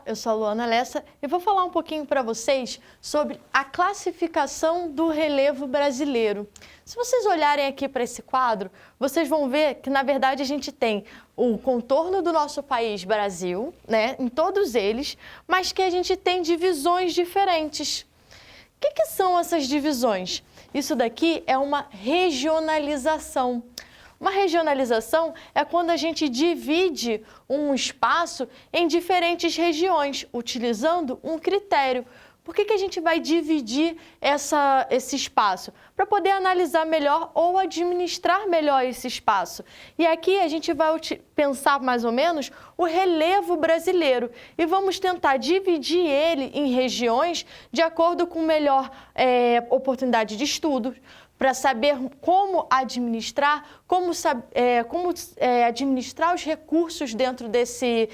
eu sou a Luana Lessa e vou falar um pouquinho para vocês sobre a classificação do relevo brasileiro. Se vocês olharem aqui para esse quadro, vocês vão ver que, na verdade, a gente tem o contorno do nosso país, Brasil, né, em todos eles, mas que a gente tem divisões diferentes. O que são essas divisões? Isso daqui é uma regionalização. Uma regionalização é quando a gente divide um espaço em diferentes regiões, utilizando um critério. Por que a gente vai dividir esse espaço? Para poder analisar melhor ou administrar melhor esse espaço. E aqui a gente vai pensar mais ou menos o relevo brasileiro e vamos tentar dividir ele em regiões de acordo com melhor oportunidade de estudo, para saber como administrar, administrar os recursos dentro desse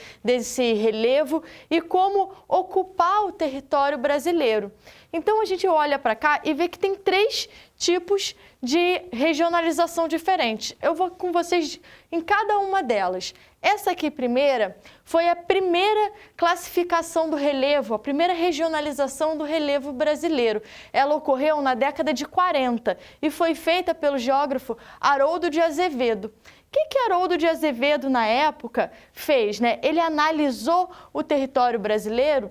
relevo e como ocupar o território brasileiro. Então, a gente olha para cá e vê que tem 3 tipos de regionalização diferentes. Eu vou com vocês em cada uma delas. Essa aqui, primeira, foi a primeira classificação do relevo, a primeira regionalização do relevo brasileiro. Ela ocorreu na década de 40 e foi feita pelo geógrafo Haroldo de Azevedo. O que Haroldo de Azevedo, na época, fez, né? Ele analisou o território brasileiro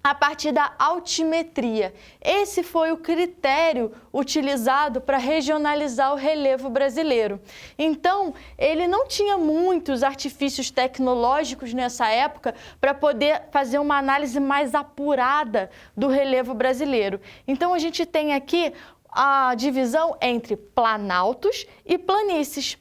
a partir da altimetria. Esse foi o critério utilizado para regionalizar o relevo brasileiro. Então, ele não tinha muitos artifícios tecnológicos nessa época para poder fazer uma análise mais apurada do relevo brasileiro. Então, a gente tem aqui a divisão entre planaltos e planícies.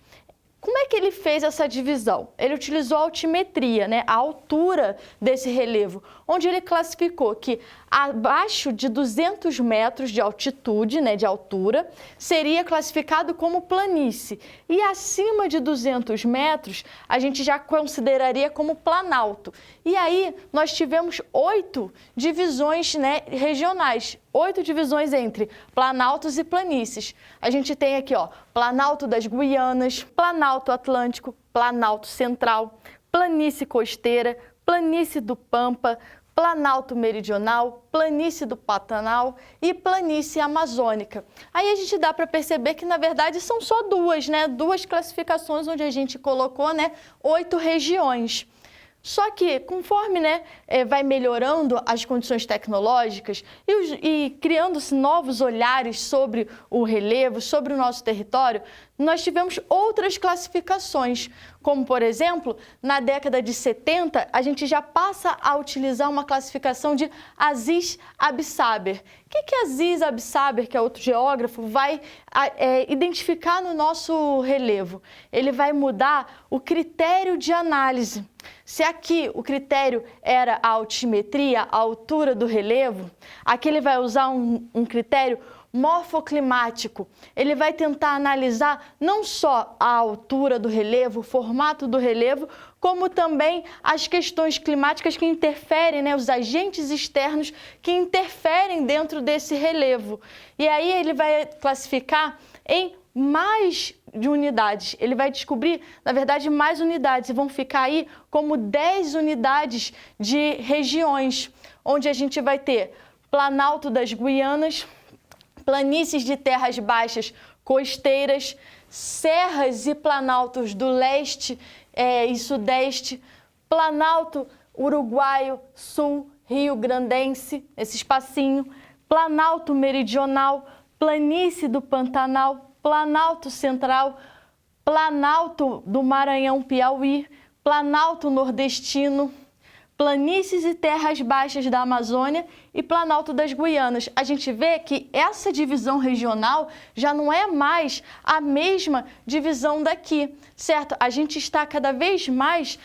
Como é que ele fez essa divisão? Ele utilizou a altimetria, né, a altura desse relevo, onde ele classificou que abaixo de 200 metros de altitude, né, de altura, seria classificado como planície. E acima de 200 metros, a gente já consideraria como planalto. E aí, nós tivemos 8 divisões, né, regionais. 8 divisões entre planaltos e planícies. A gente tem aqui, ó, Planalto das Guianas, Planalto Atlântico, Planalto Central, Planície Costeira, Planície do Pampa, Planalto Meridional, Planície do Pantanal e Planície Amazônica. Aí a gente dá para perceber que, na verdade, são só 2, né? 2 classificações onde a gente colocou, né, 8 regiões. Só que, conforme, né, vai melhorando as condições tecnológicas e criando-se novos olhares sobre o relevo, sobre o nosso território, nós tivemos outras classificações, como, por exemplo, na década de 70, a gente já passa a utilizar uma classificação de Aziz Absaber. O que Aziz Absaber, que é outro geógrafo, vai identificar no nosso relevo? Ele vai mudar o critério de análise. Se aqui o critério era a altimetria, a altura do relevo, aqui ele vai usar um critério morfoclimático. Ele vai tentar analisar não só a altura do relevo, o formato do relevo, como também as questões climáticas que interferem, né, os agentes externos que interferem dentro desse relevo. E aí ele vai classificar em mais de unidades. Ele vai descobrir, na verdade, mais unidades, e vão ficar aí como 10 unidades de regiões, onde a gente vai ter Planalto das Guianas, planícies de terras baixas costeiras, serras e planaltos do leste e sudeste, Planalto Uruguaio, Sul, Rio Grandense, esse espacinho, Planalto Meridional, Planície do Pantanal, Planalto Central, Planalto do Maranhão, Piauí, Planalto Nordestino, planícies e terras baixas da Amazônia e Planalto das Guianas. A gente vê que essa divisão regional já não é mais a mesma divisão daqui, certo? A gente está cada vez mais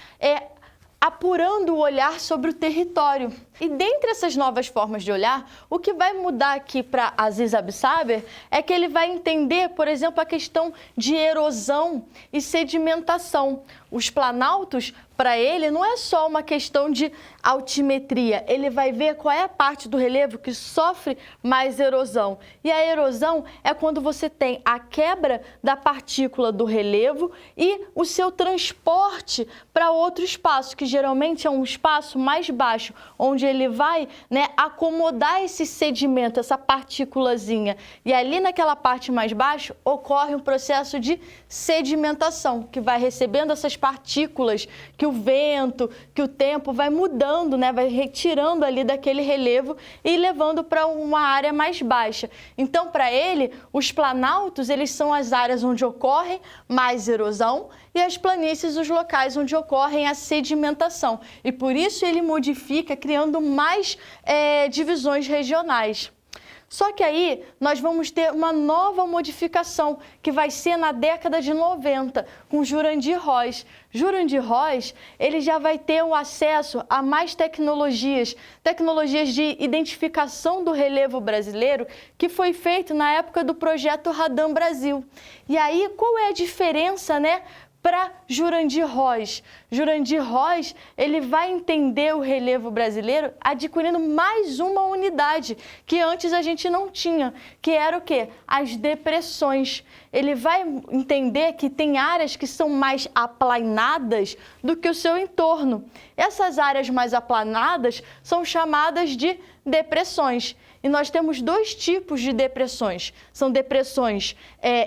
apurando o olhar sobre o território. E dentre essas novas formas de olhar, o que vai mudar aqui para Aziz Absaber é que ele vai entender, por exemplo, a questão de erosão e sedimentação. Os planaltos, para ele, não é só uma questão de altimetria, ele vai ver qual é a parte do relevo que sofre mais erosão. E a erosão é quando você tem a quebra da partícula do relevo e o seu transporte para outro espaço, que geralmente é um espaço mais baixo, onde ele vai, acomodar esse sedimento, essa partículazinha. E ali naquela parte mais baixa ocorre um processo de sedimentação, que vai recebendo essas partículas que o vento, que o tempo vai mudando, vai retirando ali daquele relevo e levando para uma área mais baixa. Então, para ele, os planaltos, eles são as áreas onde ocorre mais erosão e as planícies, os locais onde ocorrem a sedimentação. E por isso ele modifica, criando mais divisões regionais. Só que aí nós vamos ter uma nova modificação, que vai ser na década de 90, com Jurandir Roys. Jurandir Roys, ele já vai ter o acesso a mais tecnologias de identificação do relevo brasileiro, que foi feito na época do projeto Radam Brasil. E aí, qual é a diferença, para Jurandir Roys? Jurandir Roys, ele vai entender o relevo brasileiro adquirindo mais uma unidade que antes a gente não tinha, que era o quê? As depressões. Ele vai entender que tem áreas que são mais aplanadas do que o seu entorno. Essas áreas mais aplanadas são chamadas de depressões. E nós temos dois tipos de depressões. São depressões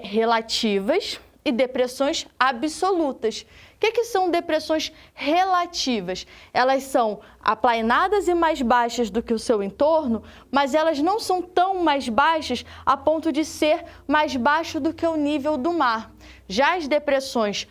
relativas e depressões absolutas. O que são depressões relativas? Elas são aplanadas e mais baixas do que o seu entorno, mas elas não são tão mais baixas a ponto de ser mais baixo do que o nível do mar. Já as depressões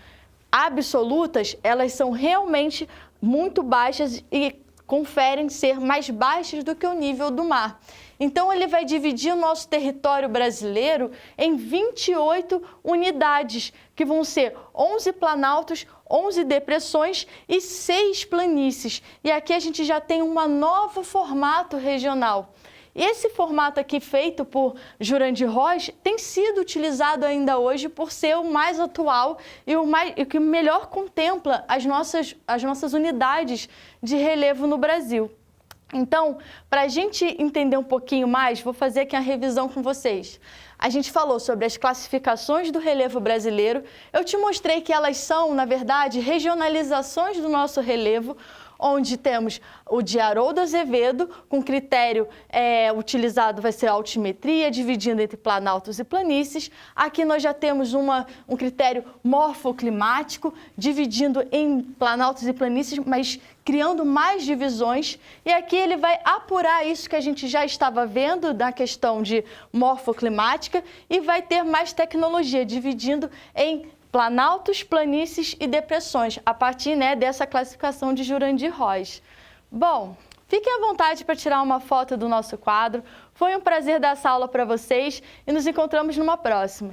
absolutas, elas são realmente muito baixas e conferem ser mais baixas do que o nível do mar. Então, ele vai dividir o nosso território brasileiro em 28 unidades, que vão ser 11 planaltos, 11 depressões e 6 planícies. E aqui a gente já tem um novo formato regional. Esse formato aqui, feito por Jurandir Roys, tem sido utilizado ainda hoje por ser o mais atual e o que melhor contempla as nossas unidades de relevo no Brasil. Então, para a gente entender um pouquinho mais, vou fazer aqui a revisão com vocês. A gente falou sobre as classificações do relevo brasileiro. Eu te mostrei que elas são, na verdade, regionalizações do nosso relevo, onde temos o de Haroldo Azevedo, com critério utilizado vai ser a altimetria, dividindo entre planaltos e planícies. Aqui nós já temos um critério morfoclimático, dividindo em planaltos e planícies, mas criando mais divisões. E aqui ele vai apurar isso que a gente já estava vendo na questão de morfoclimática e vai ter mais tecnologia, dividindo em planaltos, planícies e depressões, a partir dessa classificação de Jurandir Roys. Bom, fiquem à vontade para tirar uma foto do nosso quadro. Foi um prazer dar essa aula para vocês e nos encontramos numa próxima.